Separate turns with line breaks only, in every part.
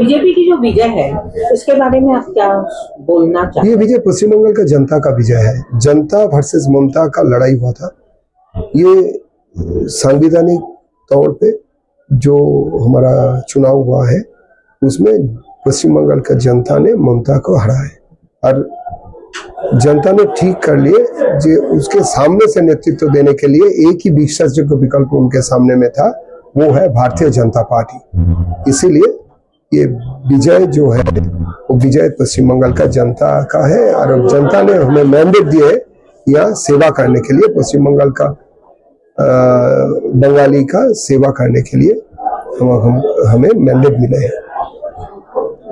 BJP की जो विजय है इसके बारे में आप क्या बोलना चाहते हैं?
ये विजय पश्चिम बंगाल का जनता का विजय है। जनता वर्सेस ममता का लड़ाई हुआ था। ये संवैधानिक तौर पे जो हमारा चुनाव हुआ है उसमें पश्चिम बंगाल का जनता ने ममता को हराया है और जनता ने ठीक कर लिए जो उसके सामने से नेतृत्व देने के लिए एक ही विश्वासयोग्य विकल्प उनके सामने में था, वो है भारतीय जनता पार्टी। इसीलिए ये विजय जो है वो विजय पश्चिम बंगाल का जनता का है और जनता ने हमें मैंडेट दिए है यहाँ सेवा करने के लिए, पश्चिम बंगाल का बंगाली का सेवा करने के लिए हमें मैंडेट मिले हैं।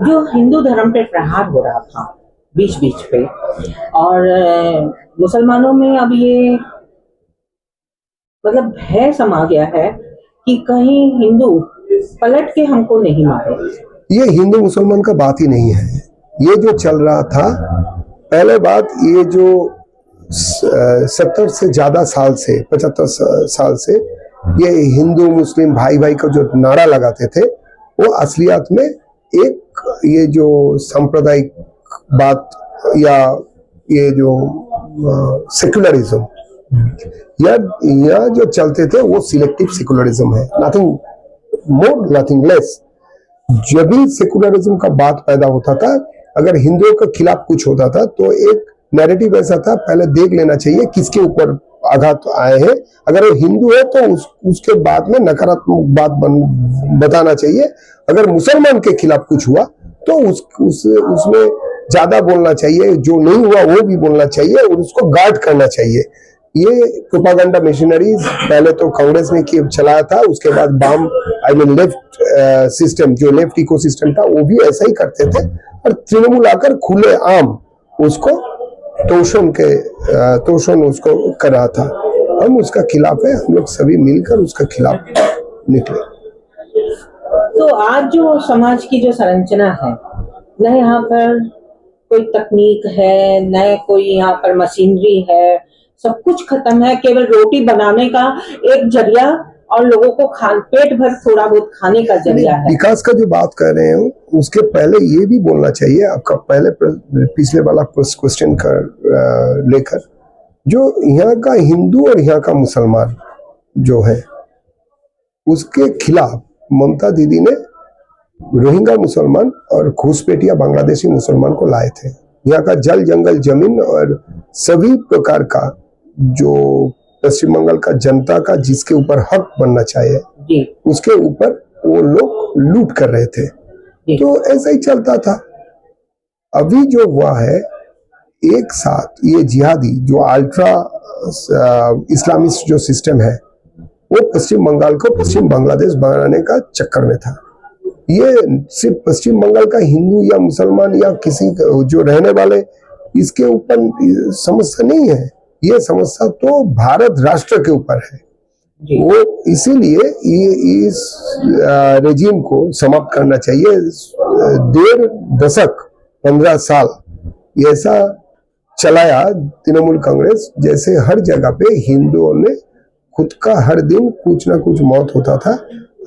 जो हिंदू धर्म पे प्रहार हो रहा था बीच बीच पे और मुसलमानों में अब ये मतलब भय समा गया है कि कहीं हिंदू पलट के हमको नहीं मारे।
ये हिंदू मुसलमान का बात ही नहीं है। ये जो चल रहा था पहले बात, ये जो 70 से ज्यादा साल से 75 साल से ये हिंदू मुस्लिम भाई भाई को जो नारा लगाते थे वो असलियत में एक ये जो सांप्रदायिक बात या ये जो सेक्युलरिज्म या जो चलते थे वो सिलेक्टिव सेक्युलरिज्म है, नथिंग मोर नथिंग लेस। जब भी सेकुलरिज्म का बात पैदा होता था, अगर हिंदुओं के खिलाफ कुछ होता था तो एक नैरेटिव ऐसा था, पहले देख लेना चाहिए किसके ऊपर आघात आए हैं। अगर वो हिंदू है तो उसके बाद में नकारात्मक बात बताना चाहिए। अगर मुसलमान के खिलाफ कुछ हुआ तो उसमें ज्यादा बोलना चाहिए, जो नहीं हुआ वो भी बोलना चाहिए और उसको गार्ड करना चाहिए। ये प्रोपागेंडा मशीनरीज पहले तो कांग्रेस ने चलाया था, उसके बाद वाम लेफ्ट सिस्टम जो लेफ्ट इकोसिस्टम था वो भी ऐसा ही करते थे और तृणमूल आकर खुले आम उसको तोषण उसको कर रहा था। हम उसका खिलाफ है, हम लोग सभी मिलकर उसका खिलाफ निकले।
तो आज जो समाज की जो संरचना है, न यहाँ पर कोई तकनीक है, न कोई यहाँ पर मशीनरी है, सब कुछ खत्म है। केवल रोटी बनाने का एक जरिया और लोगों को पेट भर थोड़ा बहुत खाने का जरिया है।
विकास का जो बात कर रहे हो उसके पहले ये भी बोलना चाहिए, आपका पहले पिछले वाला क्वेश्चन कर लेकर, जो यहाँ का हिंदू और यहाँ का मुसलमान जो है उसके खिलाफ ममता दीदी ने रोहिंग्या मुसलमान और घुसपैठिया बांग्लादेशी मुसलमान को लाए थे। यहाँ का जल जंगल जमीन और सभी प्रकार का जो पश्चिम बंगाल का जनता का जिसके ऊपर हक बनना चाहिए उसके ऊपर वो लोग लूट कर रहे थे। तो ऐसा ही चलता था। अभी जो हुआ है एक साथ ये जिहादी जो अल्ट्रा इस्लामिस्ट जो सिस्टम है वो पश्चिम बंगाल को पश्चिम बांग्लादेश बनाने का चक्कर में था। ये सिर्फ पश्चिम बंगाल का हिंदू या मुसलमान या किसी जो रहने वाले इसके ऊपर समस्या नहीं है, ये समस्या तो भारत राष्ट्र के ऊपर है। वो इसीलिए इस रेजिम को समाप्त करना चाहिए। 1.5 दशक 15 साल ऐसा चलाया तृणमूल कांग्रेस, जैसे हर जगह पे हिंदुओं ने खुद का हर दिन कुछ ना कुछ मौत होता था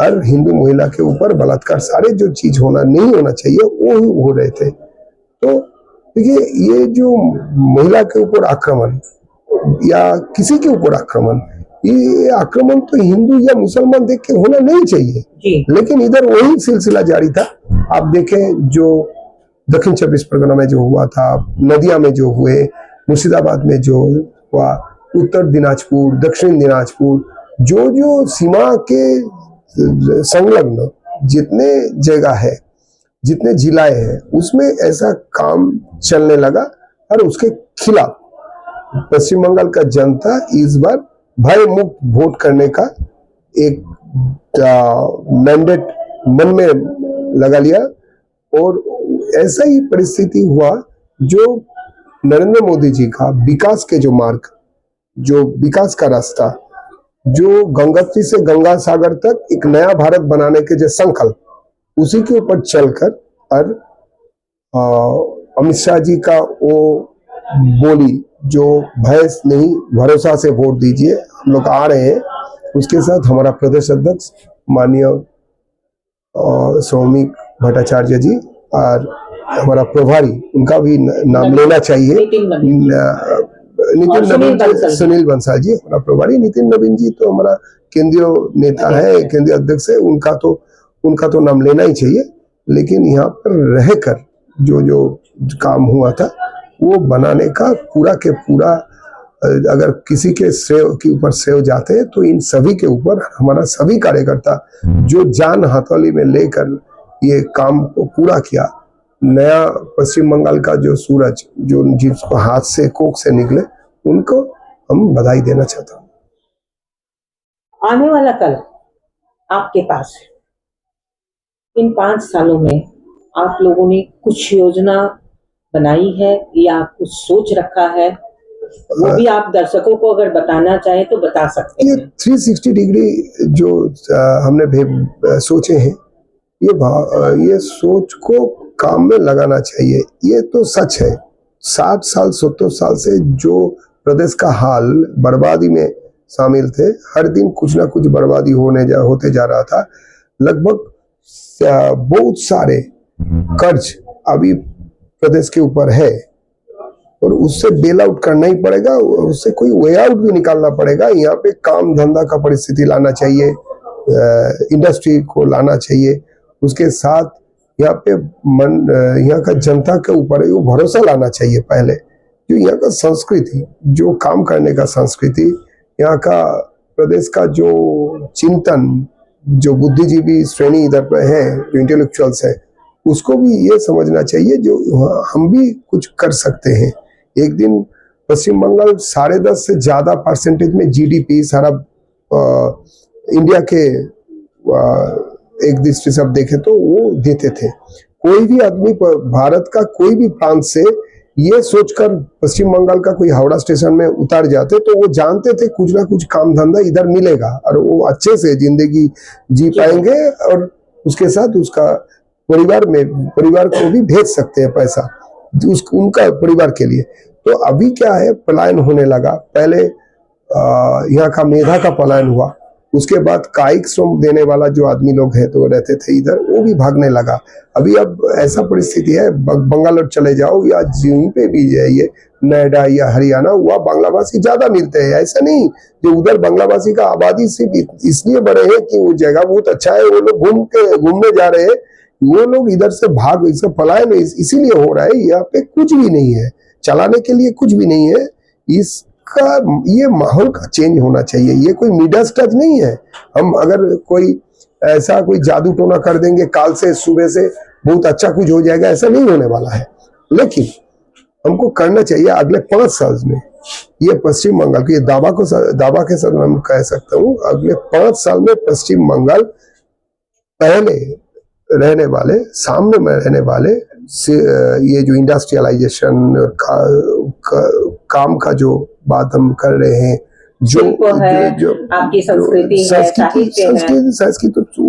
और हिंदू महिला के ऊपर बलात्कार, सारे जो चीज नहीं होना चाहिए वो हो रहे थे। तो देखिए ये जो महिला के ऊपर आक्रमण या किसी के ऊपर आक्रमण, ये आक्रमण तो हिंदू या मुसलमान देख के होना नहीं चाहिए, लेकिन इधर वही सिलसिला जारी था। आप देखें जो दक्षिण 24 परगना में जो हुआ था, नदिया में जो हुए, मुर्शिदाबाद में जो हुआ, उत्तर दिनाजपुर, दक्षिण दिनाजपुर, जो सीमा के संलग्न जितने जगह है, जितने जिलाए हैं, उसमें ऐसा काम चलने लगा और उसके खिलाफ पश्चिम बंगाल का जनता इस बार भय मुक्त वोट करने का एक मैंडेट मन में लगा लिया और ऐसा ही परिस्थिति हुआ जो नरेंद्र मोदी जी का विकास के जो मार्ग, जो विकास का रास्ता, जो गंगोत्री से गंगा सागर तक एक नया भारत बनाने के जो संकल्प, उसी के ऊपर चलकर और अमित शाह जी का वो बोली जो भय नहीं भरोसा से वोट दीजिए, हम लोग आ रहे हैं, उसके साथ हमारा प्रदेश अध्यक्ष माननीय और सौमिक भट्टाचार्य जी और हमारा प्रभारी, उनका भी नाम लेना चाहिए।
नितिन
नितिन नवीन, सुनील बंसल जी हमारा प्रभारी। नितिन नवीन जी तो हमारा केंद्रीय नेता है, केंद्रीय अध्यक्ष है, उनका तो नाम लेना ही चाहिए। लेकिन यहाँ पर रहकर जो काम हुआ था वो बनाने का पूरा के पूरा, अगर किसी के श्रेय के ऊपर श्रेय जाते हैं तो इन सभी के ऊपर हमारा सभी कार्यकर्ता जो जान हथौली में लेकर ये काम को पूरा किया। नया पश्चिम बंगाल का जो सूरज जो जिसको हाथ से कोख से निकले, उनको हम बधाई देना चाहता हूँ।
आने वाला कल आपके पास है। इन 5 सालों में आप लोगों ने कुछ योजना बनाई है या कुछ सोच रखा है? वो भी आप दर्शकों को अगर बताना चाहें तो बता सकते हैं।
ये 360 डिग्री जो हमने सोचे हैं, ये सोच को काम में लगाना चाहिए। ये तो सच है, 60 साल 70 साल से जो प्रदेश का हाल बर्बादी में शामिल थे, हर दिन कुछ ना कुछ बर्बादी होते जा रहा था। लगभग बहुत सारे कर्ज अभी प्रदेश के ऊपर है और उससे बेल आउट करना ही पड़ेगा, उससे कोई वे आउट भी निकालना पड़ेगा। यहाँ पे काम धंधा का परिस्थिति लाना चाहिए, इंडस्ट्री को लाना चाहिए। उसके साथ यहाँ पे यहाँ का जनता के ऊपर वो भरोसा लाना चाहिए पहले। जो यहाँ का संस्कृति, जो काम करने का संस्कृति, यहाँ का प्रदेश का जो चिंतन, जो बुद्धिजीवी श्रेणी इधर पे है, जो इंटेलेक्चुअल्स है, उसको भी ये समझना चाहिए जो हम भी कुछ कर सकते हैं। एक दिन पश्चिम बंगाल 10.5 से ज्यादा परसेंटेज में जीडीपी सारा इंडिया के एक दृष्टि से आप देखें तो वो देते थे। कोई भी आदमी भारत का कोई भी प्रांत से ये सोचकर पश्चिम बंगाल का कोई हावड़ा स्टेशन में उतार जाते तो वो जानते थे कुछ ना कुछ काम धंधा इधर मिलेगा और वो अच्छे से जिंदगी जी पाएंगे और उसके साथ उसका परिवार को भी भेज सकते हैं पैसा उनका परिवार के लिए। तो अभी क्या है, पलायन होने लगा। पहले यहाँ का मेधा का पलायन हुआ, उसके बाद कायिक श्रम देने वाला जो आदमी लोग हैं तो वो रहते थे इधर, वो भी भागने लगा। अभी अब ऐसा परिस्थिति है, बंगालोर चले जाओ या यहीं पे भी जाइए, नोएडा या हरियाणा, वहाँ बांग्लाभाषी ज्यादा मिलते हैं। ऐसा नहीं जो उधर बांग्लाभाषी का आबादी सिर्फ इसलिए बढ़े हैं कि वो जगह बहुत अच्छा है, वो लोग घूमने जा रहे हैं, वो लोग इधर से भाग, इसका पलायन इसीलिए हो रहा है। यहाँ पे कुछ भी नहीं है, चलाने के लिए कुछ भी नहीं है। इसका ये माहौल का चेंज होना चाहिए। ये कोई मिडास टच नहीं है। हम अगर कोई ऐसा कोई जादू टोना कर देंगे काल से सुबह से बहुत अच्छा कुछ हो जाएगा, ऐसा नहीं होने वाला है। लेकिन हमको करना चाहिए अगले 5 साल में, ये पश्चिम बंगाल की दावा के साथ मैं कह सकता हूँ, अगले 5 साल में पश्चिम बंगाल पहले रहने वाले, सामने में रहने वाले ये जो इंडस्ट्रियलाइजेशन काम का जो बात हम कर रहे हैं, जो
आपकी
संस्कृति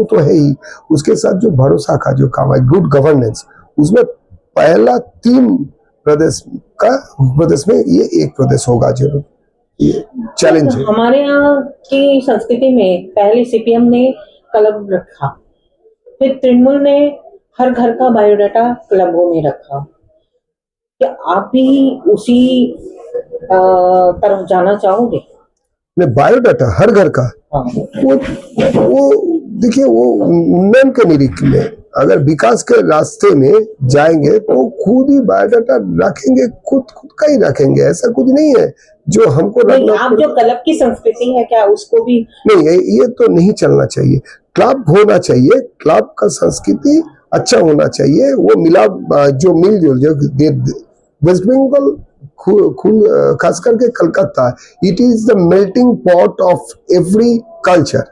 तो है ही, उसके साथ जो भरोसा का जो काम है, गुड गवर्नेंस, उसमें पहला 3 प्रदेश में ये एक प्रदेश होगा जरूर। ये चैलेंज है।
हमारे यहाँ की संस्कृति में पहले सीपीएम ने क्लब रखा, फिर तृणमूल ने हर घर का बायोडाटा क्लबों में रखा। क्या आप भी उसी तरफ जाना चाहोगे?
मैं बायोडाटा हर घर का,
हाँ।
वो देखिए, वो उन्नयन के निरीक्षण में, अगर विकास के रास्ते में जाएंगे तो खुद ही बायोडाटा रखेंगे, खुद का ही रखेंगे। ऐसा कुछ नहीं है जो हमको रखना।
आप जो क्लब की संस्कृति है क्या उसको भी
नहीं, ये तो नहीं चलना चाहिए। क्लब होना चाहिए, क्लब का संस्कृति अच्छा होना चाहिए। वो जो मिलजुल वेस्ट बंगाल खास करके Calcutta, it is the melting pot of every culture.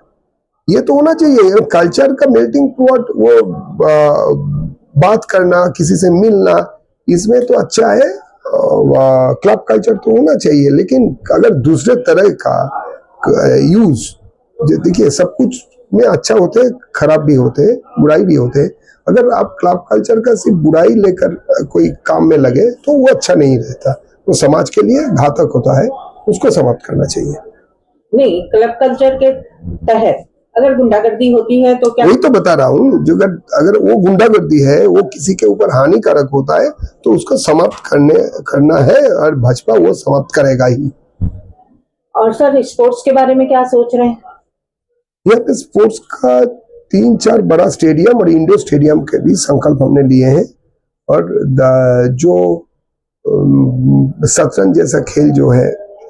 ये तो होना चाहिए कल्चर का मेल्टिंग पॉट। वो बात करना, किसी से मिलना, इसमें तो अच्छा है। क्लब कल्चर तो होना चाहिए। लेकिन अगर दूसरे तरह का यूज, देखिए सब कुछ में अच्छा होते हैं, खराब भी होते हैं, बुराई भी होते हैं। अगर आप क्लब कल्चर का सिर्फ बुराई लेकर कोई काम में लगे तो वो अच्छा नहीं रहता, वो समाज के लिए घातक होता है, उसको समाप्त करना चाहिए।
नहीं, क्लब कल्चर के तहत अगर गुंडागर्दी होती है तो क्या?
वही तो बता रहा हूँ, जो अगर वो गुंडागर्दी है, वो किसी के ऊपर हानिकारक होता है तो उसको समाप्त करना है, और भाजपा वो समाप्त करेगा ही।
और सर स्पोर्ट्स के बारे में क्या सोच रहे हैं?
यहाँ पे स्पोर्ट्स का 3-4 बड़ा स्टेडियम और इंडोर स्टेडियम के भी संकल्प हमने लिए हैं, और जो शतरंज जैसा खेल जो है,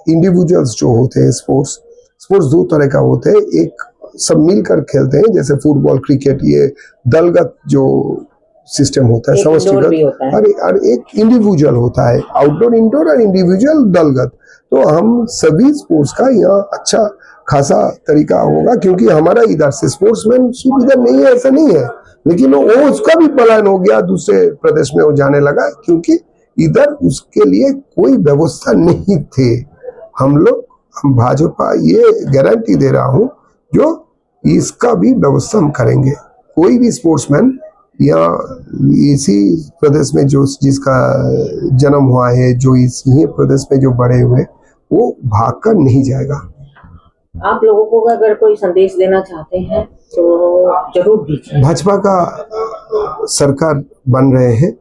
इंडिविजुअल्स जो होते हैं, स्पोर्ट्स दो तरह का होते हैं, एक सब मिलकर खेलते हैं जैसे फुटबॉल, क्रिकेट, ये दलगत जो सिस्टम होता है,
एक इंडोर भी
समष्टिगत,
होता है।
और एक इंडिविजुअल होता है, आउटडोर, इंडोर और इंडिविजुअल दलगत। तो हम सभी स्पोर्ट्स का यहाँ अच्छा खासा तरीका होगा, क्योंकि हमारा इधर से स्पोर्ट्समैनशिप इधर नहीं है, ऐसा नहीं है, लेकिन वो उसका भी पलायन हो गया, दूसरे प्रदेश में वो जाने लगा, क्योंकि इधर उसके लिए कोई व्यवस्था नहीं थे। हम भाजपा ये गारंटी दे रहा हूं, जो इसका भी व्यवस्था हम करेंगे। कोई भी स्पोर्ट्समैन या इसी प्रदेश में जो जिसका जन्म हुआ है, जो इसी प्रदेश में जो बड़े हुए, वो भागकर नहीं जाएगा।
आप लोगों को अगर कोई संदेश देना चाहते हैं तो जरूर दीजिए।
भाजपा का सरकार बन रहे हैं,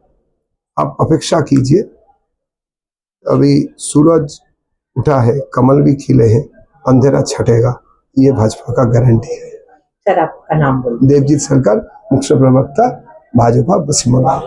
आप अपेक्षा कीजिए। अभी सूरज उठा है, कमल भी खिले हैं, अंधेरा छटेगा, ये भाजपा का गारंटी है।
सर आपका नाम बोलिए।
देवजीत सरकार, मुख्य प्रवक्ता, भाजपा पश्चिम बंगाल।